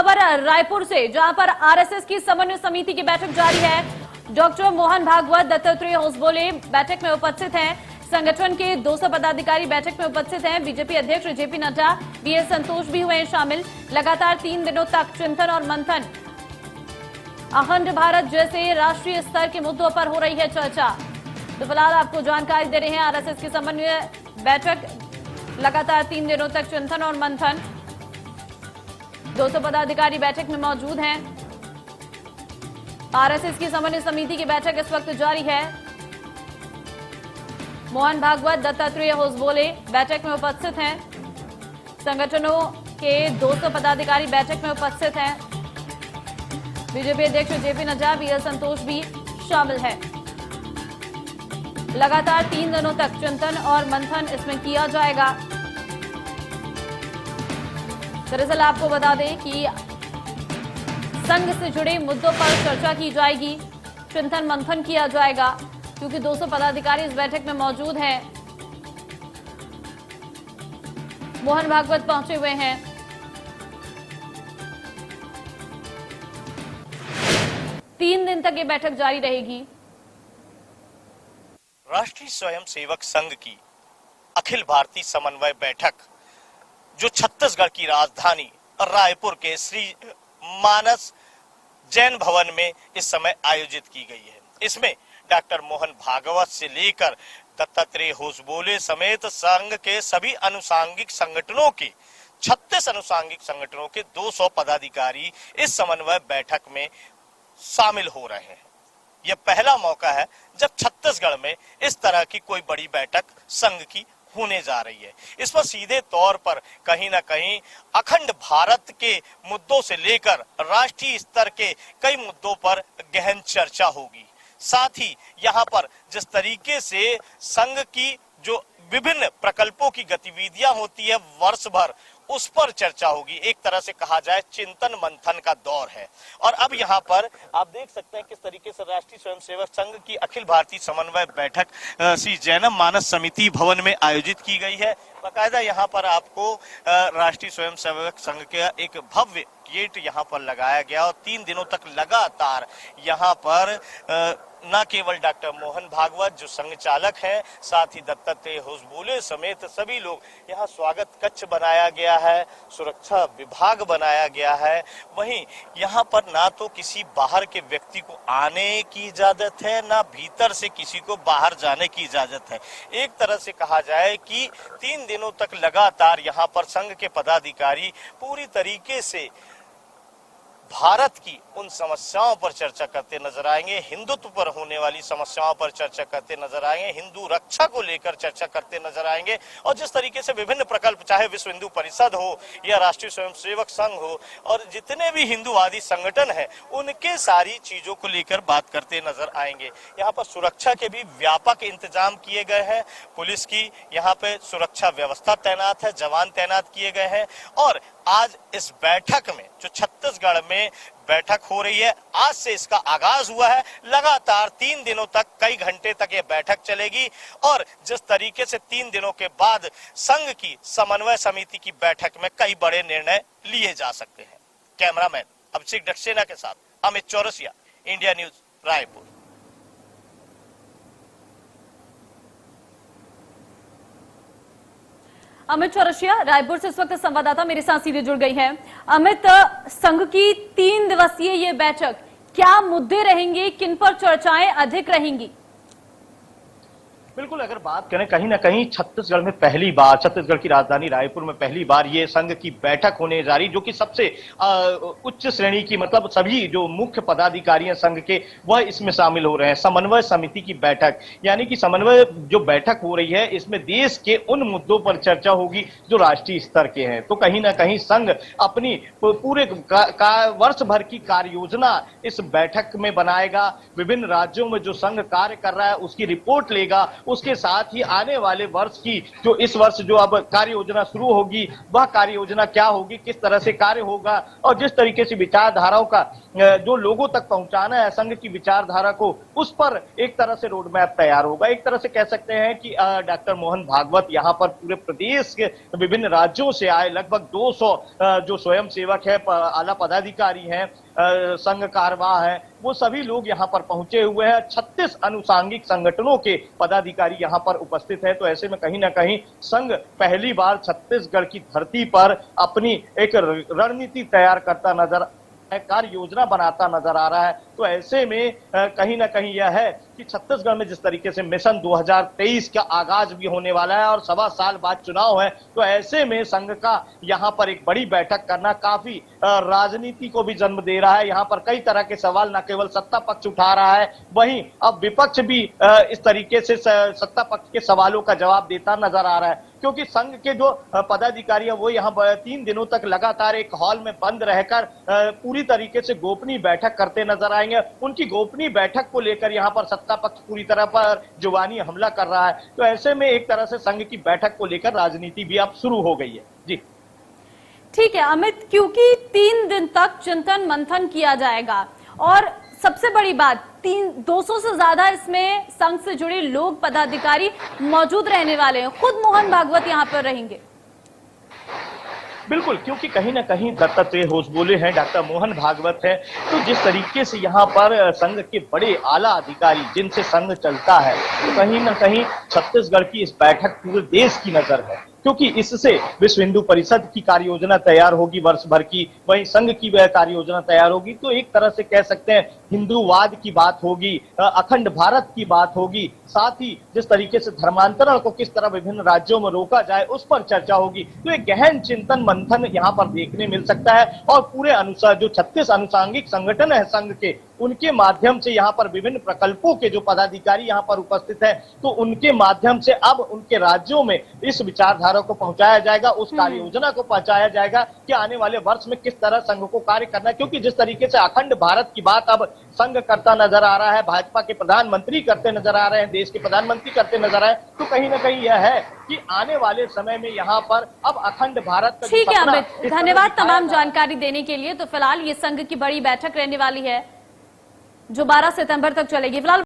खबर रायपुर से, जहां पर आरएसएस की समन्वय समिति की बैठक जारी है। डॉक्टर मोहन भागवत, दत्तात्रेय होसबोले बैठक में उपस्थित हैं। संगठन के 200 पदाधिकारी बैठक में उपस्थित हैं। बीजेपी अध्यक्ष जेपी नड्डा, बीएल संतोष भी हुए हैं शामिल। लगातार 3 दिनों तक चिंतन और मंथन, अखंड भारत जैसे राष्ट्रीय स्तर के मुद्दों पर हो रही है चर्चा। तो फिलहाल आपको जानकारी दे रहे हैं, आरएसएस की समन्वय बैठक, लगातार 3 दिनों तक चिंतन और मंथन। 200 पदाधिकारी बैठक में मौजूद हैं। आरएसएस की समन्वय समिति की बैठक इस वक्त जारी है। मोहन भागवत, दत्तात्रेय होसबोले बैठक में उपस्थित हैं। संगठनों के 200 पदाधिकारी बैठक में उपस्थित हैं। बीजेपी अध्यक्ष जेपी नड्डा, बीएल संतोष भी शामिल है। लगातार 3 दिनों तक चिंतन और मंथन इसमें किया जाएगा। दरअसल आपको बता दें कि संघ से जुड़े मुद्दों पर चर्चा की जाएगी, चिंतन मंथन किया जाएगा, क्योंकि 200 पदाधिकारी इस बैठक में मौजूद हैं। मोहन भागवत पहुंचे हुए हैं। तीन दिन तक ये बैठक जारी रहेगी। राष्ट्रीय स्वयंसेवक संघ की अखिल भारतीय समन्वय बैठक जो छत्तीसगढ़ की राजधानी रायपुर के श्री मानस जैन भवन में इस समय आयोजित की गई है। इसमें डॉक्टर मोहन भागवत से लेकर दत्तात्रेय होसबोले समेत संघ के सभी अनुसांगिक संगठनों के 36 अनुसांगिक संगठनों के 200 पदाधिकारी इस समन्वय बैठक में शामिल हो रहे हैं। यह पहला मौका है जब छत्तीसगढ़ में इस तरह की कोई बड़ी बैठक संघ की होने जा रही है। इस पर सीधे तौर पर कहीं ना कहीं अखंड भारत के मुद्दों से लेकर राष्ट्रीय स्तर के कई मुद्दों पर गहन चर्चा होगी। साथ ही यहाँ पर जिस तरीके से संघ की जो विभिन्न प्रकल्पों की गतिविधियां होती है वर्ष भर, उस पर चर्चा होगी। एक तरह से कहा जाए चिंतन मंथन का दौर है। और अब यहाँ पर आप देख सकते हैं किस तरीके से राष्ट्रीय स्वयंसेवक संघ की अखिल भारतीय समन्वय बैठक श्री जैनम मानस समिति भवन में आयोजित की गई है। बाकायदा यहाँ पर आपको राष्ट्रीय स्वयंसेवक संघ का एक भव्य गेट यहाँ पर लगाया गया और 3 दिनों तक लगातार यहाँ पर न केवल डॉक्टर मोहन भागवत जो संघ चालक हैं, साथ ही दत्तात्रेय होसबोले समेत सभी लोग, यहाँ स्वागत कक्ष बनाया गया है, सुरक्षा विभाग बनाया गया है। वहीं यहाँ पर ना तो किसी बाहर के व्यक्ति को आने की इजाजत है, ना भीतर से किसी को बाहर जाने की इजाजत है। एक तरह से कहा जाए कि 3 दिनों तक लगातार यहाँ पर संघ के पदाधिकारी पूरी तरीके से भारत की उन समस्याओं पर चर्चा करते नजर आएंगे, हिंदुत्व पर होने वाली समस्याओं पर चर्चा करते नजर आएंगे, हिंदू रक्षा को लेकर चर्चा करते नजर आएंगे। और जिस तरीके से विभिन्न प्रकल्प, चाहे विश्व हिंदू परिषद हो या राष्ट्रीय स्वयंसेवक संघ हो और जितने भी हिंदूवादी संगठन है, उनके सारी चीजों को लेकर बात करते नजर आएंगे। यहाँ पर सुरक्षा के भी व्यापक इंतजाम किए गए हैं। पुलिस की यहाँ पे सुरक्षा व्यवस्था तैनात है, जवान तैनात किए गए हैं। और आज इस बैठक में जो छत्तीसगढ़ में बैठक हो रही है, आज से इसका आगाज हुआ है। लगातार 3 दिनों तक, कई घंटे तक ये बैठक चलेगी। और जिस तरीके से 3 दिनों के बाद संघ की समन्वय समिति की बैठक में कई बड़े निर्णय लिए जा सकते हैं। कैमरामैन अभिषेक सक्सेना के साथ अमित चौरसिया, इंडिया न्यूज, रायपुर। अमित चौरसिया रायपुर से इस वक्त संवाददाता मेरे साथ सीधे जुड़ गई हैं। अमित, संघ की 3 दिवसीय ये बैठक, क्या मुद्दे रहेंगे, किन पर चर्चाएं अधिक रहेंगी? बिल्कुल, अगर बात करें कहीं ना कहीं छत्तीसगढ़ में पहली बार, छत्तीसगढ़ की राजधानी रायपुर में पहली बार ये संघ की बैठक होने जा रही, जो कि सबसे उच्च श्रेणी की, मतलब सभी जो मुख्य पदाधिकारी हैं संघ के, वह इसमें शामिल हो रहे हैं। समन्वय समिति की बैठक, यानी कि समन्वय जो बैठक हो रही है, इसमें देश के उन मुद्दों पर चर्चा होगी जो राष्ट्रीय स्तर के हैं। तो कहीं ना कहीं संघ अपनी पूरे वर्ष भर की कार्य योजना इस बैठक में बनाएगा। विभिन्न राज्यों में जो संघ कार्य कर रहा है उसकी रिपोर्ट लेगा, उसके साथ ही आने वाले वर्ष की जो इस वर्ष जो अब कार्य योजना शुरू होगी, वह कार्य योजना क्या होगी, किस तरह से कार्य होगा और जिस तरीके से विचारधाराओं का जो लोगों तक पहुंचाना है संघ की विचारधारा को, उस पर एक तरह से रोड मैप तैयार होगा। एक तरह से कह सकते हैं कि डॉक्टर मोहन भागवत यहाँ पर पूरे प्रदेश के विभिन्न राज्यों से आए लगभग 200 जो स्वयं सेवक है, आला पदाधिकारी हैं, संघ कारवाह है, वो सभी लोग यहाँ पर पहुंचे हुए हैं। 36 अनुसांगिक संगठनों के पदाधिकारी यहाँ पर उपस्थित है। तो ऐसे में कहीं ना कहीं संघ पहली बार छत्तीसगढ़ की धरती पर अपनी एक रणनीति तैयार करता नजर, कार्य योजना बनाता नजर आ रहा है। तो ऐसे में कहीं ना कहीं यह है कि छत्तीसगढ़ में जिस तरीके से मिशन 2023 का आगाज भी होने वाला है और 1.25 साल बाद चुनाव है, तो ऐसे में संघ का यहाँ पर एक बड़ी बैठक करना काफी राजनीति को भी जन्म दे रहा है। यहाँ पर कई तरह के सवाल न केवल सत्ता पक्ष उठा रहा है, वहीं अब विपक्ष भी इस तरीके से सत्ता पक्ष के सवालों का जवाब देता नजर आ रहा है, क्योंकि संघ के जो पदाधिकारी है वो यहाँ 3 दिनों तक लगातार एक हॉल में बंद रहकर पूरी तरीके से गोपनीय बैठक करते नजर आएंगे। उनकी गोपनीय बैठक को लेकर यहाँ पर सत्ता पक्ष पूरी तरह पर जुबानी हमला कर रहा है। तो ऐसे में एक तरह से संघ की बैठक को लेकर राजनीति भी अब शुरू हो गई है। जी ठीक है अमित, क्योंकि 3 दिन तक चिंतन मंथन किया जाएगा और सबसे बड़ी बात 200 से ज्यादा इसमें संघ से जुड़े लोग पदाधिकारी मौजूद रहने वाले हैं। खुद मोहन भागवत यहाँ पर रहेंगे। बिल्कुल, क्योंकि कहीं ना कहीं दत्तात्रेय होसबोले हैं, डॉक्टर मोहन भागवत है। तो जिस तरीके से यहाँ पर संघ के बड़े आला अधिकारी जिनसे संघ चलता है, तो कहीं ना कहीं छत्तीसगढ़ की इस बैठक पूरे देश की नजर है, क्योंकि इससे विश्व हिंदू परिषद की कार्य योजना तैयार होगी वर्ष भर की, वहीं संघ की वह कार्य योजना तैयार होगी। तो एक तरह से कह सकते हैं हिंदूवाद की बात होगी, अखंड भारत की बात होगी, साथ ही जिस तरीके से धर्मांतरण को किस तरह विभिन्न राज्यों में रोका जाए उस पर चर्चा होगी। तो एक गहन चिंतन मंथन यहाँ पर देखने मिल सकता है और पूरे अनुसार जो 36 अनुसांगिक संगठन है संघ के, उनके माध्यम से यहाँ पर विभिन्न प्रकल्पों के जो पदाधिकारी यहाँ पर उपस्थित हैं, तो उनके माध्यम से अब उनके राज्यों में इस विचारधारा को पहुंचाया जाएगा, उस कार्य योजना को पहुंचाया जाएगा कि आने वाले वर्ष में किस तरह संघ को कार्य करना है। क्योंकि जिस तरीके से अखंड भारत की बात अब संघ करता नजर आ रहा है, भाजपा के प्रधानमंत्री करते नजर आ रहे हैं, देश के प्रधानमंत्री करते नजर आए, तो कहीं ना कहीं यह है कि आने वाले समय में यहाँ पर अब अखंड भारत। ठीक है अमित, धन्यवाद तमाम जानकारी देने के लिए। तो फिलहाल ये संघ की बड़ी बैठक रहने वाली है जो 12 सितंबर तक चलेगी। फिलहाल